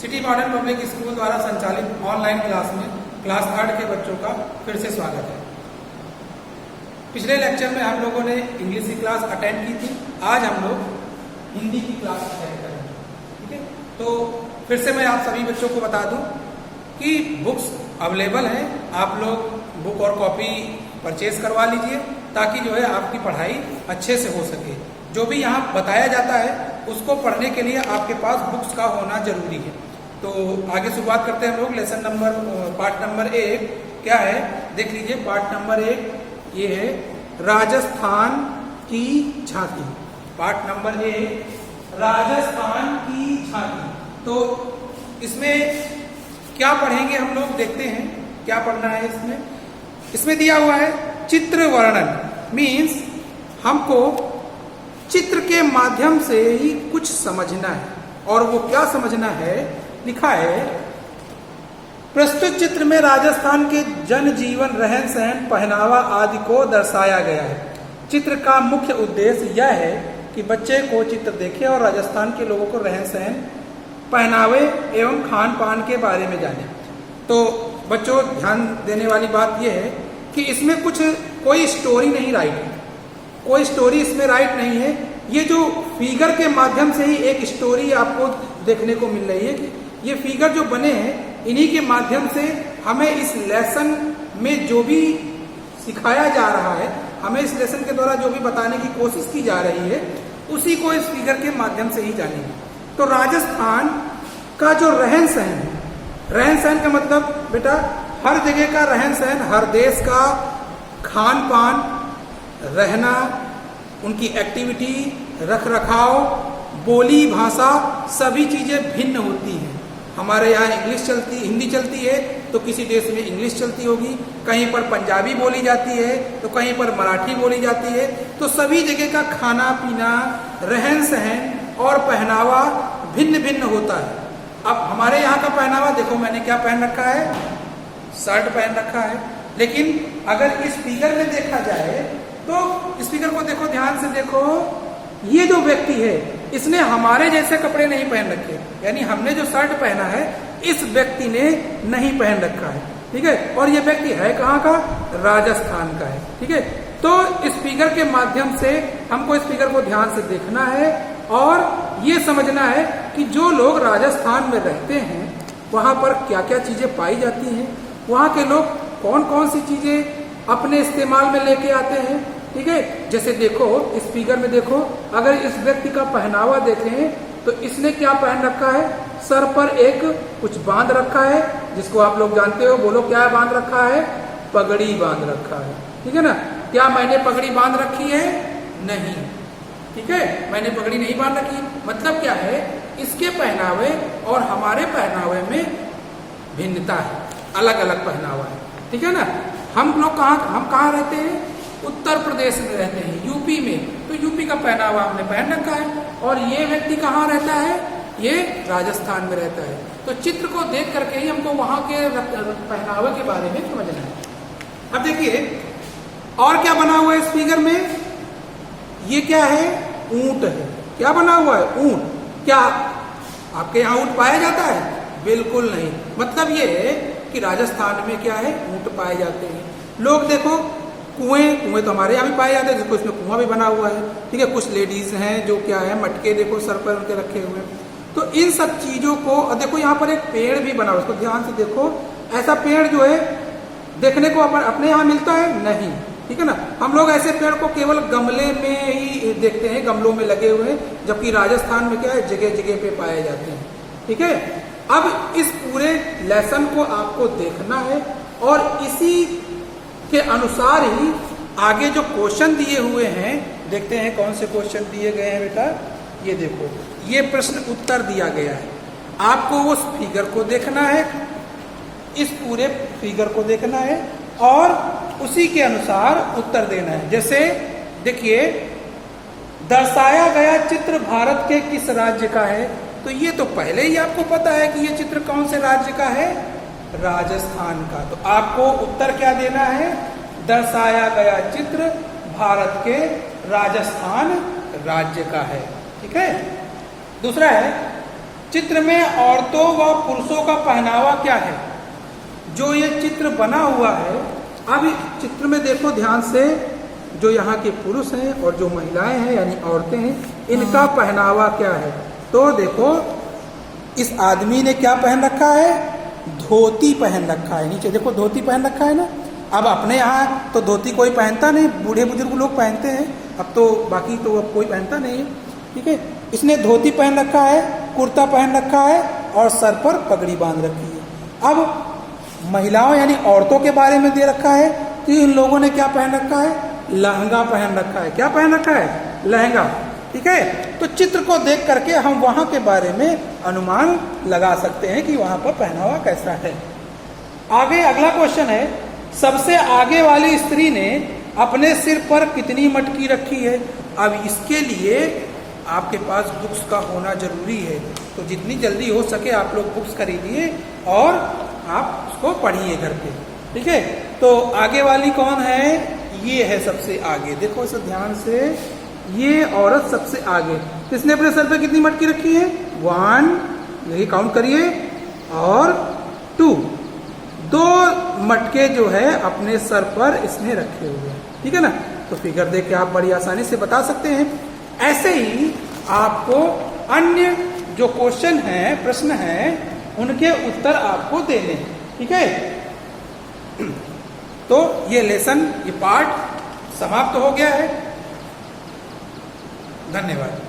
City modern public school द्वारा संचालित online class में क्लास 3 के बच्चों का फिर से स्वागत है। पिछले लेक्चर में हम लोगों ने इंग्लिश की क्लास अटेंड की थी। आज हम लोग हिंदी की क्लास अटेंड करेंगे। ठीक है, तो फिर से मैं आप सभी बच्चों को बता दूं कि बुक्स अवेलेबल हैं। आप लोग बुक और कॉपी परचेज करवा लीजिए ताकि जो है आपकी पढ़ाई अच्छे से हो सके। जो भी यहाँ बताया जाता है उसको पढ़ने के लिए आपके पास बुक्स का होना जरूरी है। तो आगे शुरुआत करते हैं हम लोग। लेसन नंबर पार्ट नंबर 1 क्या है देख लीजिए। पार्ट नंबर 1 ये है राजस्थान की झांकी। पार्ट नंबर 1 राजस्थान की झांकी। तो इसमें क्या पढ़ेंगे हम लोग, देखते हैं क्या पढ़ना है इसमें। इसमें दिया हुआ है चित्र वर्णन, मीन्स हमको चित्र के माध्यम से ही कुछ समझना है। और वो क्या समझना है, लिखा है प्रस्तुत चित्र में राजस्थान के जनजीवन, रहन सहन, पहनावा आदि को दर्शाया गया है। चित्र का मुख्य उद्देश्य यह है कि बच्चे को चित्र देखे और राजस्थान के लोगों को रहन सहन, पहनावे एवं खान पान के बारे में जाने। तो बच्चों ध्यान देने वाली बात यह है कि इसमें कोई स्टोरी नहीं राइट है, कोई स्टोरी इसमें राइट नहीं है। ये जो फिगर के माध्यम से ही एक स्टोरी आपको देखने को मिल रही है कि ये फिगर जो बने हैं इन्हीं के माध्यम से हमें इस लेसन में जो भी सिखाया जा रहा है, हमें इस लेसन के द्वारा जो भी बताने की कोशिश की जा रही है उसी को इस फिगर के माध्यम से ही जानेंगे। तो राजस्थान का जो रहन सहन है, रहन सहन का मतलब बेटा हर जगह का रहन सहन, हर देश का खान पान, रहना, उनकी एक्टिविटी, रख रखाव, बोली भाषा, सभी चीजें भिन्न होती हैं। हमारे यहाँ इंग्लिश चलती, हिंदी चलती है तो किसी देश में इंग्लिश चलती होगी, कहीं पर पंजाबी बोली जाती है तो कहीं पर मराठी बोली जाती है। तो सभी जगह का खाना पीना, रहन सहन और पहनावा भिन्न भिन्न होता है। अब हमारे यहाँ का पहनावा देखो, मैंने क्या पहन रखा है, शर्ट पहन रखा है। लेकिन अगर इस फिगर में देखा जाए तो इस फिगर को देखो, ध्यान से देखो, ये जो व्यक्ति है इसने हमारे जैसे कपड़े नहीं पहन रखे, यानी हमने जो शर्ट पहना है इस व्यक्ति ने नहीं पहन रखा है। ठीक है, और ये व्यक्ति है कहाँ का, राजस्थान का है। ठीक है, तो इस फिगर के माध्यम से हमको इस फिगर को ध्यान से देखना है और ये समझना है कि जो लोग राजस्थान में रहते हैं वहां पर क्या क्या चीजें पाई जाती हैं, वहां के लोग कौन कौन सी चीजें अपने इस्तेमाल में लेके आते हैं। ठीक है, जैसे देखो इस फिगर में देखो, अगर इस व्यक्ति का पहनावा देखें तो इसने क्या पहन रखा है, सर पर एक कुछ बांध रखा है जिसको आप लोग जानते हो, बोलो क्या बांध रखा है, पगड़ी बांध रखा है। ठीक है ना, क्या मैंने पगड़ी बांध रखी है, नहीं। ठीक है, मैंने पगड़ी नहीं बांध रखी। मतलब क्या है, इसके पहनावे और हमारे पहनावे में भिन्नता है, अलग अलग पहनावा है। ठीक है ना, हम कहाँ रहते हैं, उत्तर प्रदेश में रहते हैं, यूपी में, तो यूपी का पहनावा हमने पहन रखा है। और ये व्यक्ति कहाँ रहता है, ये राजस्थान में रहता है। तो चित्र को देख करके ही हमको वहां के पहनावे के बारे में समझना है। अब देखिए और क्या बना हुआ है इस फिगर में, ये क्या है, ऊंट है। क्या बना हुआ है, ऊंट। क्या आपके यहाँ ऊंट पाया जाता है, बिल्कुल नहीं। मतलब ये है कि राजस्थान में क्या है, ऊंट पाए जाते हैं। लोग देखो कुएं तो हमारे यहाँ भी पाए जाते हैं, जिसको इसमें कुआं भी बना हुआ है। ठीक है, कुछ लेडीज हैं जो क्या है, मटके देखो सर पर उनके रखे हुए हैं। तो इन सब चीजों को देखो, यहाँ पर एक पेड़ भी बना हुआ है, उसको ध्यान से देखो। ऐसा पेड़ जो है देखने को अपने यहाँ मिलता है नहीं। ठीक है ना, हम लोग ऐसे पेड़ को केवल गमले में ही देखते हैं, गमलों में लगे हुए, जबकि राजस्थान में क्या है, जगह जगह पे पाए जाते हैं। ठीक है, अब इस पूरे लेसन को आपको देखना है और इसी के अनुसार ही आगे जो क्वेश्चन दिए हुए हैं, देखते हैं कौन से क्वेश्चन दिए गए हैं बेटा। ये देखो, ये प्रश्न उत्तर दिया गया है। आपको उस फिगर को देखना है, इस पूरे फिगर को देखना है और उसी के अनुसार उत्तर देना है। जैसे देखिए, दर्शाया गया चित्र भारत के किस राज्य का है, तो ये तो पहले ही आपको पता है कि ये चित्र कौन से राज्य का है, राजस्थान का। तो आपको उत्तर क्या देना है, दर्शाया गया चित्र भारत के राजस्थान राज्य का है। ठीक है, दूसरा है चित्र में औरतों व पुरुषों का पहनावा क्या है? जो ये चित्र बना हुआ है, अब चित्र में देखो ध्यान से, जो यहाँ के पुरुष हैं और जो महिलाएं हैं यानी औरतें हैं, इनका पहनावा क्या है? तो देखो इस आदमी ने क्या पहन रखा है? धोती पहन रखा है। नीचे देखो धोती पहन रखा है ना। अब अपने यहाँ तो धोती कोई पहनता नहीं, बूढ़े बुजुर्ग लोग पहनते हैं, अब तो बाकी तो अब कोई पहनता नहीं है। ठीक है, इसने धोती पहन रखा है, कुर्ता पहन रखा है और सर पर पगड़ी बांध रखी है। अब महिलाओं यानी औरतों के बारे में दे रखा है, तो इन लोगों ने क्या पहन रखा है? लहंगा पहन रखा है। क्या पहन रखा है? लहंगा। ठीक है, तो चित्र को देख करके हम वहां के बारे में अनुमान लगा सकते हैं कि वहां पर पहनावा कैसा है। आगे अगला क्वेश्चन है, सबसे आगे वाली स्त्री ने अपने सिर पर कितनी मटकी रखी है? अब इसके लिए आपके पास बुक्स का होना जरूरी है, तो जितनी जल्दी हो सके आप लोग बुक्स खरीदिए और आप उसको पढ़िए घर पे। ठीक है, तो आगे वाली कौन है? ये है सबसे आगे। देखो इसे ध्यान से, ये औरत सबसे आगे। किसने अपने सर पे कितनी मटकी रखी है? 1, यही काउंट करिए, और 2, 2 मटके जो है अपने सर पर इसने रखे हुए हैं। ठीक है ना, तो फिगर देख के आप बड़ी आसानी से बता सकते हैं। ऐसे ही आपको अन्य जो क्वेश्चन हैं, प्रश्न हैं, उनके उत्तर आपको देने हैं। ठीक है, तो ये लेसन, ये पार्ट समाप्त हो गया है। धन्यवाद।